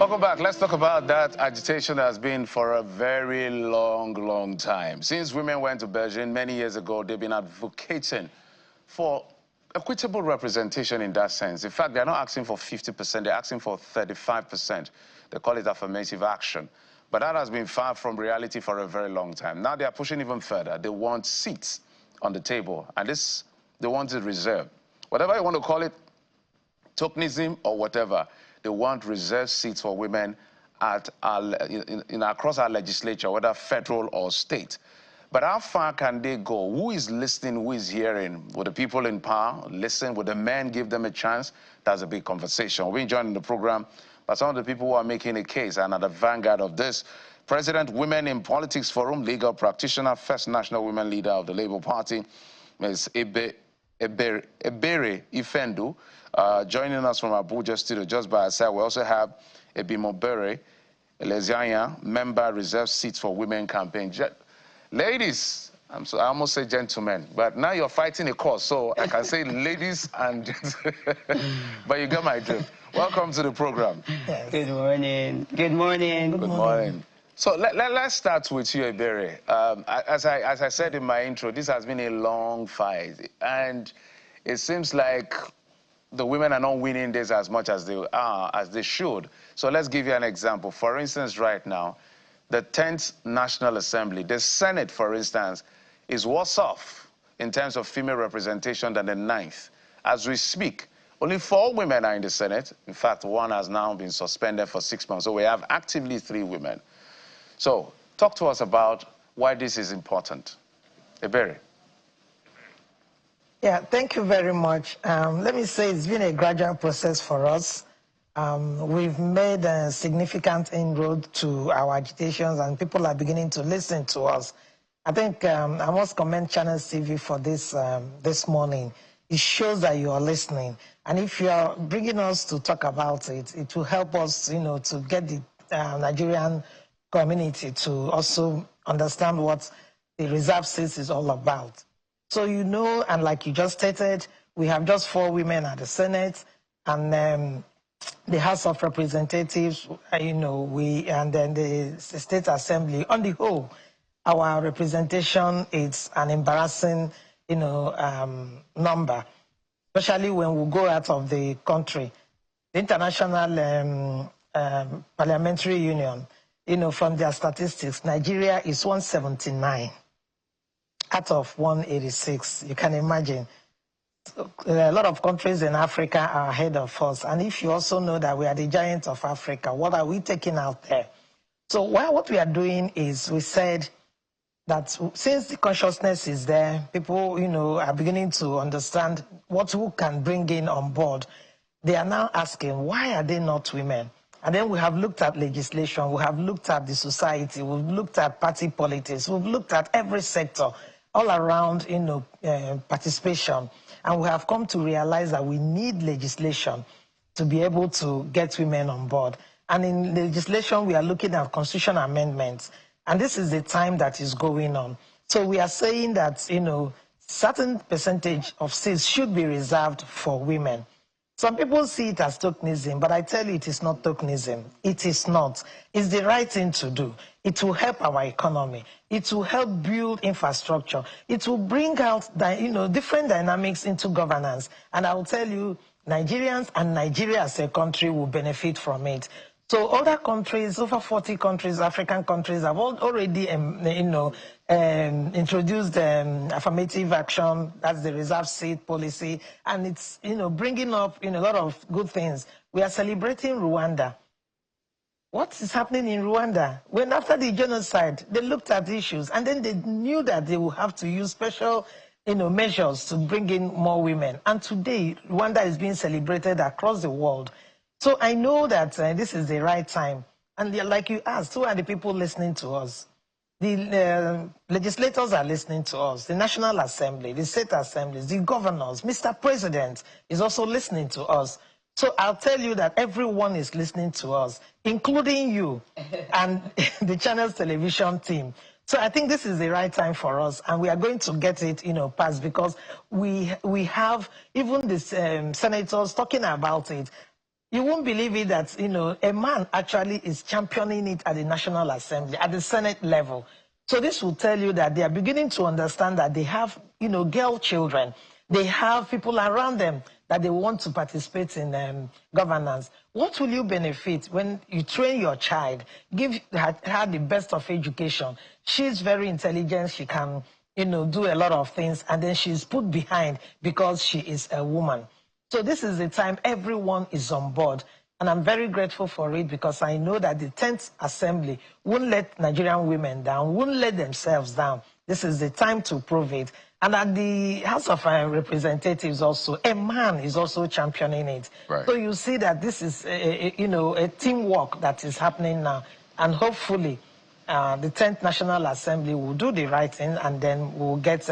Welcome back. Let's talk about that agitation that has been for a very long time. Since women went to Belgium many years ago, they've been advocating for equitable representation in that sense. In fact, they're not asking for 50%, they're asking for 35%. They call it affirmative action. But that has been far from reality for a very long time. Now they are pushing even further. They want seats on the table, and this, they want it reserved. Whatever you want to call it, tokenism or whatever, they want reserved seats for women at across our legislature, whether federal or state. But how far can they go? Who is listening? Who is hearing? Will the people in power listen? Will the men give them a chance? That's a big conversation. We're joining the program by some of the people who are making a case and at the vanguard of this. President, Women in Politics Forum, legal practitioner, first national women leader of the Labour Party, Ms. Ebere Ifendu, joining us from Abuja studio just by our side. We also have Ebimobere Elezianya, member reserved seats for women campaign. Ladies, I almost say gentlemen, but now you're fighting a cause, so I can say ladies and gentlemen. But you get my drift. Welcome to the program. Yes. Good morning. Good morning. Good morning. So let's start with you, Ebere. As I said in my intro, this has been a long fight, and it seems like the women are not winning this as much as they should. So let's give you an example. For instance, right now, the 10th National Assembly, the Senate, for instance, is worse off in terms of female representation than the 9th. As we speak, only 4 women are in the Senate. In fact, one has now been suspended for 6 months. So we have actively 3 women. So talk to us about why this is important. Ebere. Yeah, thank you very much. Let me say it's been a gradual process for us. We've made a significant inroad to our agitations, and people are beginning to listen to us. I think I must commend Channels TV for this this morning. It shows that you are listening, and if you are bringing us to talk about it, it will help us, to get the Nigerian community to also understand what the reserve seats is all about. So and like you just stated, we have just 4 women at the Senate, and the House of Representatives, and then the State Assembly. On the whole, our representation is an embarrassing, number, especially when we go out of the country. The International Parliamentary Union, from their statistics, Nigeria is 179 out of 186. You can imagine. A lot of countries in Africa are ahead of us. And if you also know that we are the giant of Africa, what are we taking out there? So what we are doing is we said that since the consciousness is there, people, are beginning to understand who can bring in on board. They are now asking, why are they not women? And then we have looked at legislation, we have looked at the society, we've looked at party politics, we've looked at every sector, all around, participation. And we have come to realize that we need legislation to be able to get women on board. And in legislation, we are looking at constitution amendments. And this is the time that is going on. So we are saying that, certain percentage of seats should be reserved for women. Some people see it as tokenism, but I tell you it is not tokenism. It is not. It's the right thing to do. It will help our economy. It will help build infrastructure. It will bring out, different dynamics into governance. And I will tell you, Nigerians and Nigeria as a country will benefit from it. So other countries, over 40 countries, African countries, have already, introduced affirmative action. That's the reserve seat policy, and it's bringing up a lot of good things. We are celebrating Rwanda. What is happening in Rwanda? When after the genocide, they looked at issues, and then they knew that they would have to use special measures to bring in more women. And today, Rwanda is being celebrated across the world. So I know that this is the right time. And like you asked, who are the people listening to us? The legislators are listening to us, the National Assembly, the state assemblies, the governors, Mr. President is also listening to us. So I'll tell you that everyone is listening to us, including you and the Channels television team. So I think this is the right time for us, and we are going to get it, passed, because we have even the senators talking about it. You won't believe it that, a man actually is championing it at the National Assembly, at the Senate level. So this will tell you that they are beginning to understand that they have, girl children. They have people around them that they want to participate in governance. What will you benefit when you train your child, give her the best of education? She's very intelligent. She can, do a lot of things, and then she's put behind because she is a woman. So this is the time everyone is on board. And I'm very grateful for it because I know that the 10th Assembly won't let Nigerian women down, won't let themselves down. This is the time to prove it. And at the House of Representatives also, a man is also championing it. Right. So you see that this is, a teamwork that is happening now. And hopefully, the 10th National Assembly will do the right thing, and then we'll get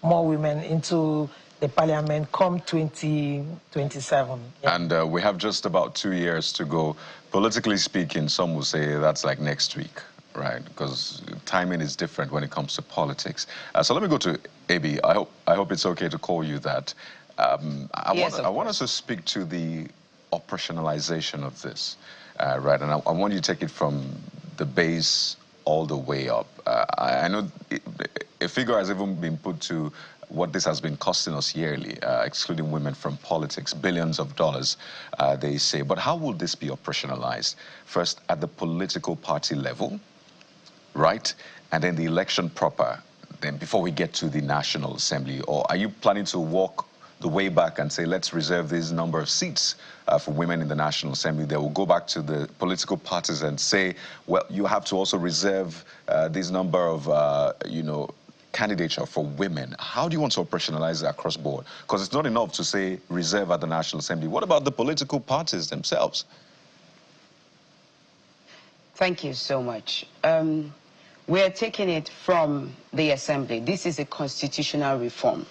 more women into the parliament come 2027. Yeah. And we have just about 2 years to go. Politically speaking, some will say that's like next week, right? Because timing is different when it comes to politics. So let me go to Abi. I hope it's okay to call you that. I want us to speak to the operationalization of this, right? And I want you to take it from the base all the way up. I know a figure has even been put to what this has been costing us yearly, excluding women from politics, billions of dollars, they say. But how will this be operationalized? First, at the political party level, right? And then the election proper, then before we get to the National Assembly? Or are you planning to walk the way back and say, let's reserve this number of seats for women in the National Assembly? They will go back to the political parties and say, well, you have to also reserve this number of, candidature for women. How do you want to operationalize that across board? Because it's not enough to say reserve at the National Assembly. What about the political parties themselves? Thank you so much. We're taking it from the Assembly. This is a constitutional reform.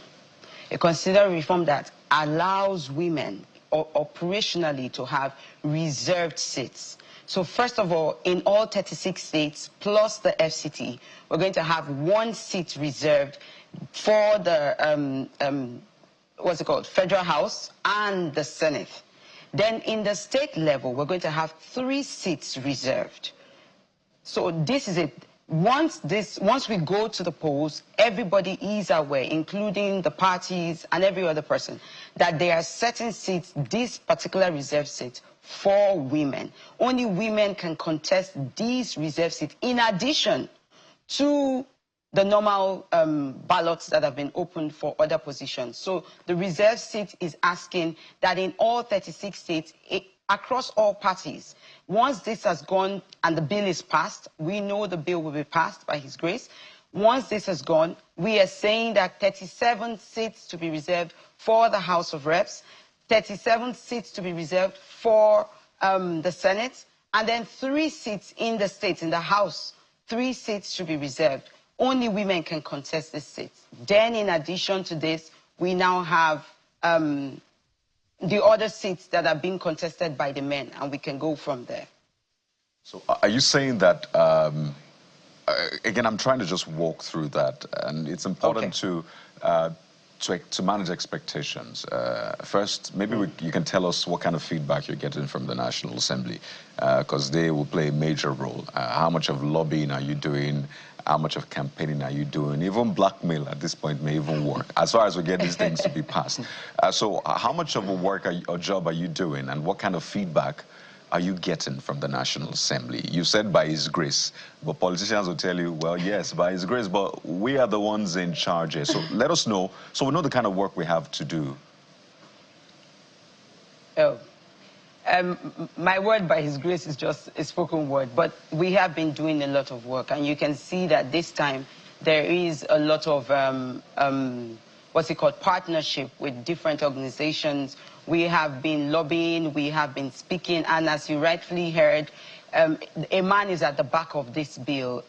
A constitutional reform that allows women operationally to have reserved seats. So first of all, in all 36 states, plus the FCT, we're going to have 1 seat reserved for the, Federal House and the Senate. Then in the state level, we're going to have 3 seats reserved. So this is it. Once we go to the polls, everybody is aware, including the parties and every other person, that there are certain seats, this particular reserve seat, for women. Only women can contest these reserve seats in addition to the normal ballots that have been opened for other positions. So the reserve seat is asking that in all 36 states, across all parties, once this has gone and the bill is passed, we know the bill will be passed by His grace. Once this has gone, we are saying that 37 seats to be reserved for the House of Reps, 37 seats to be reserved for the Senate, and then 3 seats in the states, in the House, 3 seats should be reserved. Only women can contest these seats. Then, in addition to this, we now have the other seats that are being contested by the men, and we can go from there. So are you saying that, again, I'm trying to just walk through that, and it's important to manage expectations. First, maybe you can tell us what kind of feedback you're getting from the National Assembly, because they will play a major role. How much of lobbying are you doing? How much of campaigning are you doing? Even blackmail at this point may even work, as far as we get these things to be passed. So how much of a work or job are you doing, and what kind of feedback are you getting from the National Assembly? You said by His grace, but politicians will tell you, well, yes, by His grace, but we are the ones in charge here. So let us know, so we know the kind of work we have to do. Oh. My word by His grace is just a spoken word, but we have been doing a lot of work, and you can see that this time there is a lot of partnership with different organizations. We have been lobbying, we have been speaking, and as you rightfully heard, a man is at the back of this bill.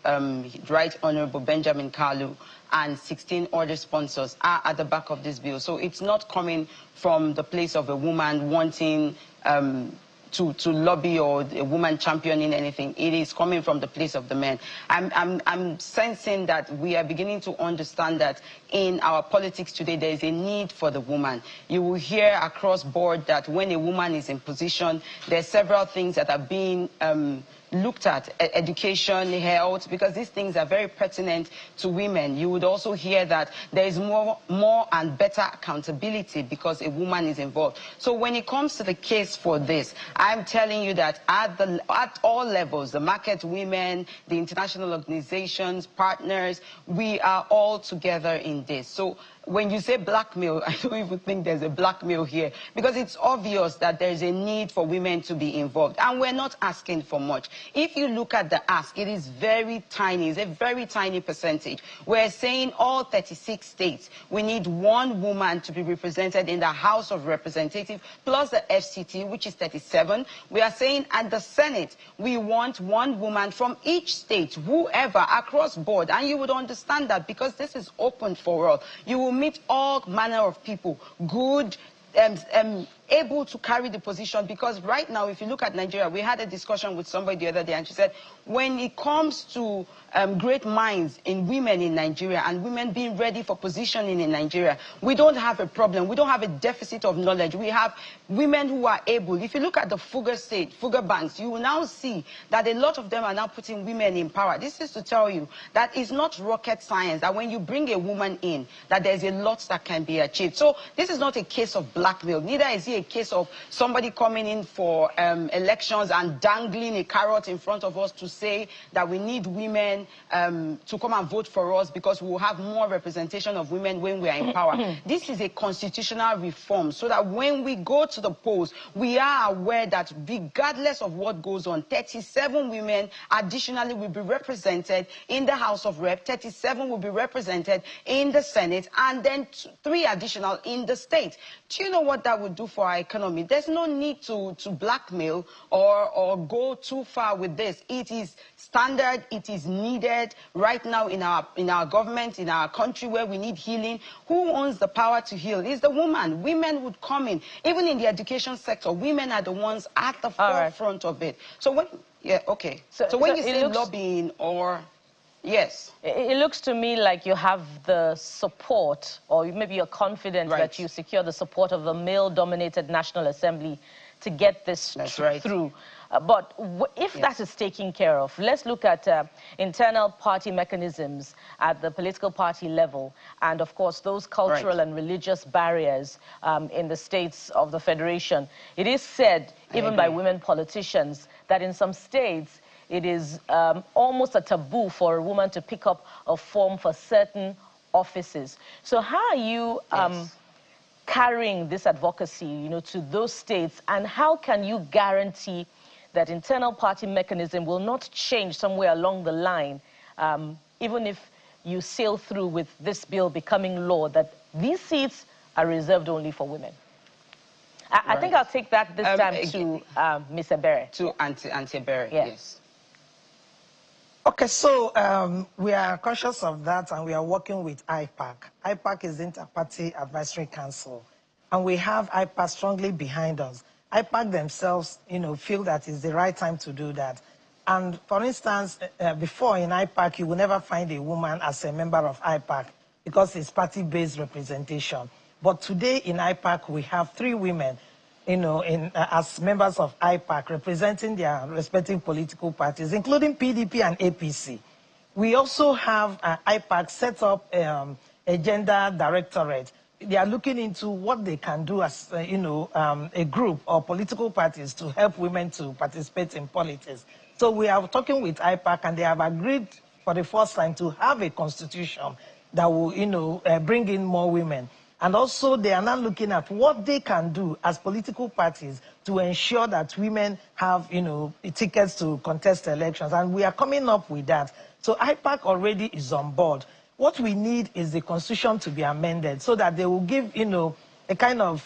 Right Honorable Benjamin Kalu and 16 other sponsors are at the back of this bill. So it's not coming from the place of a woman wanting to lobby or a woman championing anything. It is coming from the place of the men. I'm sensing that we are beginning to understand that in our politics today, there is a need for the woman. You will hear across board that when a woman is in position, there are several things that are being looked at, education, health, because these things are very pertinent to women. You would also hear that there is more and better accountability because a woman is involved. So when it comes to the case for this, I'm telling you that at all levels, the market women, the international organizations, partners, we are all together in this. So when you say blackmail, I don't even think there's a blackmail here, because it's obvious that there's a need for women to be involved. And we're not asking for much. If you look at the ask, it is very tiny. It's a very tiny percentage. We're saying all 36 states, we need one woman to be represented in the House of Representatives, plus the FCT, which is 37. We are saying at the Senate, we want one woman from each state, whoever, across board. And you would understand that because this is open for all. You will meet all manner of people, good, able to carry the position, because right now, if you look at Nigeria, we had a discussion with somebody the other day, and she said, when it comes to great minds in women in Nigeria and women being ready for positioning in Nigeria, we don't have a problem. We don't have a deficit of knowledge. We have women who are able. If you look at the Fugger state, Fugger banks, you will now see that a lot of them are now putting women in power. This is to tell you that it's not rocket science, that when you bring a woman in, that there's a lot that can be achieved. So this is not a case of blackmail. Neither is it a case of somebody coming in for elections and dangling a carrot in front of us to say that we need women to come and vote for us because we will have more representation of women when we are in power. This is a constitutional reform so that when we go to the polls, we are aware that regardless of what goes on, 37 women additionally will be represented in the House of Rep, 37 will be represented in the Senate, and then 3 additional in the state. Do you know what that would do for our economy? There's no need to blackmail or go too far with this. It is standard, it is needed right now in our government, in our country where we need healing. Who owns the power to heal? It's the woman. Women would come in. Even in the education sector, women are the ones at the forefront of it. So when, So when you say lobbying or... Yes. It looks to me like you have the support, or maybe you're confident that you secure the support of the male-dominated National Assembly to get this through. But if that is taken care of, let's look at internal party mechanisms at the political party level, and of course those cultural and religious barriers in the states of the Federation. It is said, even by women politicians, that in some states it is almost a taboo for a woman to pick up a form for certain offices. So how are you carrying this advocacy, to those states, and how can you guarantee that internal party mechanism will not change somewhere along the line, even if you sail through with this bill becoming law, that these seats are reserved only for women? I think I'll take that this time to Ms. Ebere. To Auntie Ebere, yes. Okay, so we are conscious of that, and we are working with IPAC. IPAC is the Inter-Party Advisory Council, and we have IPAC strongly behind us. IPAC themselves, feel that it's the right time to do that. And for instance, before in IPAC, you will never find a woman as a member of IPAC because it's party-based representation. But today in IPAC, we have 3 women, as members of IPAC, representing their respective political parties, including PDP and APC. We also have IPAC set up a gender directorate. They are looking into what they can do as, a group or political parties to help women to participate in politics. So we are talking with IPAC, and they have agreed for the first time to have a constitution that will, bring in more women. And also, they are now looking at what they can do as political parties to ensure that women have, tickets to contest elections. And we are coming up with that. So IPAC already is on board. What we need is the constitution to be amended so that they will give, a kind of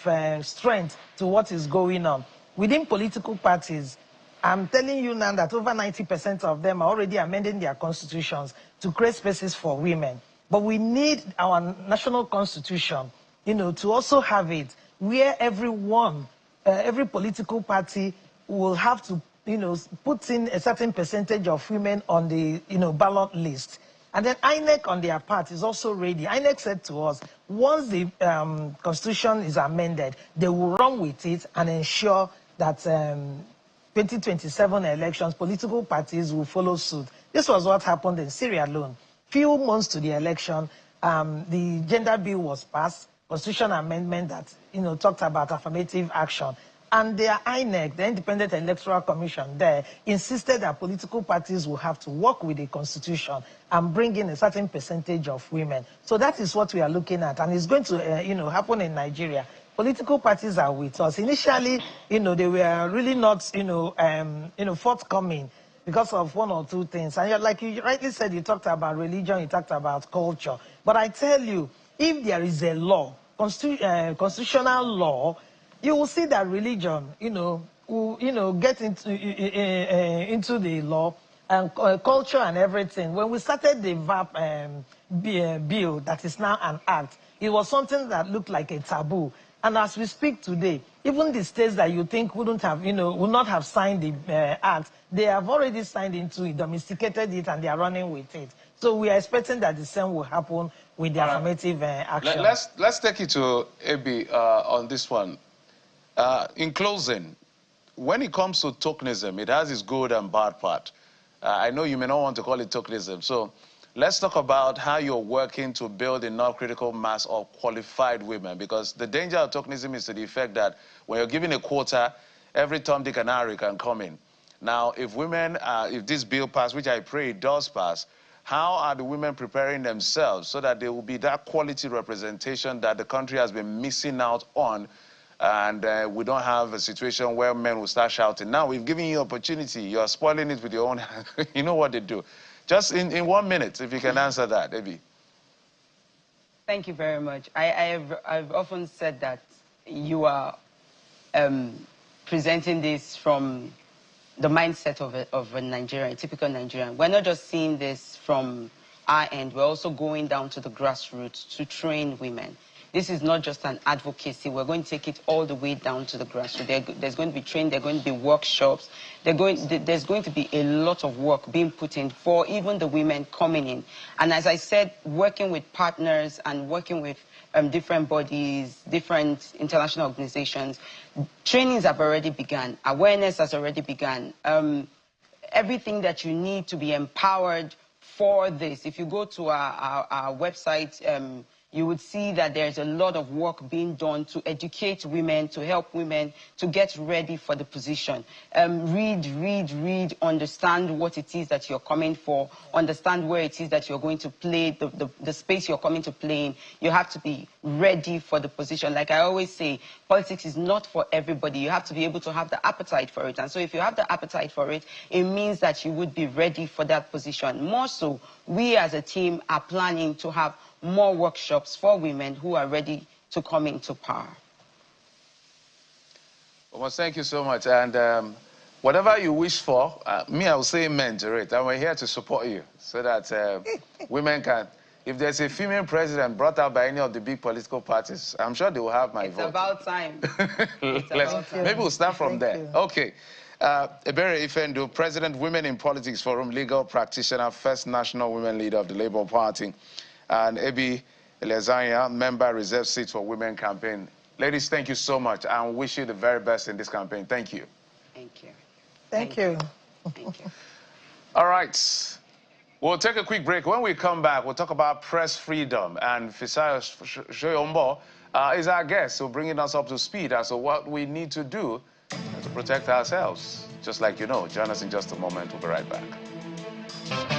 strength to what is going on. Within political parties, I'm telling you now that over 90% of them are already amending their constitutions to create spaces for women. But we need our national constitution, to also have it where everyone, every political party will have to, put in a certain percentage of women on the, ballot list. And then INEC on their part is also ready. INEC said to us, once the constitution is amended, they will run with it and ensure that 2027 elections, political parties will follow suit. This was what happened in Syria alone. Few months to the election, the gender bill was passed, constitution amendment that talked about affirmative action. And their INEC, the Independent Electoral Commission there, insisted that political parties will have to work with the constitution and bring in a certain percentage of women. So that is what we are looking at. And it's going to happen in Nigeria. Political parties are with us. Initially, they were really not, forthcoming because of one or two things. And like you rightly said, you talked about religion, you talked about culture. But I tell you, if there is a law, constitutional law, you will see that religion, will, get into the law and culture and everything. When we started the VAP bill that is now an act, it was something that looked like a taboo. And as we speak today, even the states that you think wouldn't have, would not have signed the act, they have already signed into it, domesticated it, and they are running with it. So we are expecting that the same will happen with the affirmative action. Let's take it to Ebi on this one. In closing, when it comes to tokenism, it has its good and bad part. I know you may not want to call it tokenism, so let's talk about how you're working to build enough critical mass of qualified women, because the danger of tokenism is to the effect that when you're given a quota, every Tom, Dick, and Harry can come in. Now, if women, if this bill passes, which I pray it does pass, how are the women preparing themselves so that there will be that quality representation that the country has been missing out on? And we don't have a situation where men will start shouting. Now, we've given you opportunity. You're spoiling it with your own hand. You know what they do. Just in 1 minute, if you can answer that, Ebi. Thank you very much. I've often said that you are presenting this from the mindset of a Nigerian, a typical Nigerian. We're not just seeing this from our end. We're also going down to the grassroots to train women. This is not just an advocacy. We're going to take it all the way down to the grassroots. There's going to be training. There are going to be workshops. There's going to be a lot of work being put in for even the women coming in. And as I said, working with partners and working with different bodies, different international organizations, trainings have already begun. Awareness has already begun. Everything that you need to be empowered for this. If you go to our website, you would see that there's a lot of work being done to educate women, to help women to get ready for the position. Read, understand what it is that you're coming for, understand where it is that you're going to play, the space you're coming to play in. You have to be ready for the position. Like I always say, politics is not for everybody. You have to be able to have the appetite for it. And so if you have the appetite for it, it means that you would be ready for that position. More so, we as a team are planning to have more workshops for women who are ready to come into power. Well, thank you so much. And whatever you wish for, me, I will say amen to it. And we're here to support you so that women can... If there's a female president brought out by any of the big political parties, I'm sure they will have my vote. It's about time. It's about time. Maybe we'll start from there. Okay. Ebere Ifendu, President, Women in Politics Forum, legal practitioner, first national women leader of the Labour Party. And Ebi Elezanya, member reserve seat for women campaign. Ladies, thank you so much and wish you the very best in this campaign. Thank you. Thank you. Thank you. Thank you. All right. We'll take a quick break. When we come back, we'll talk about press freedom. And Fisayo Shoyombo is our guest, so bringing us up to speed as to what we need to do to protect ourselves. Just like you know. Join us in just a moment. We'll be right back.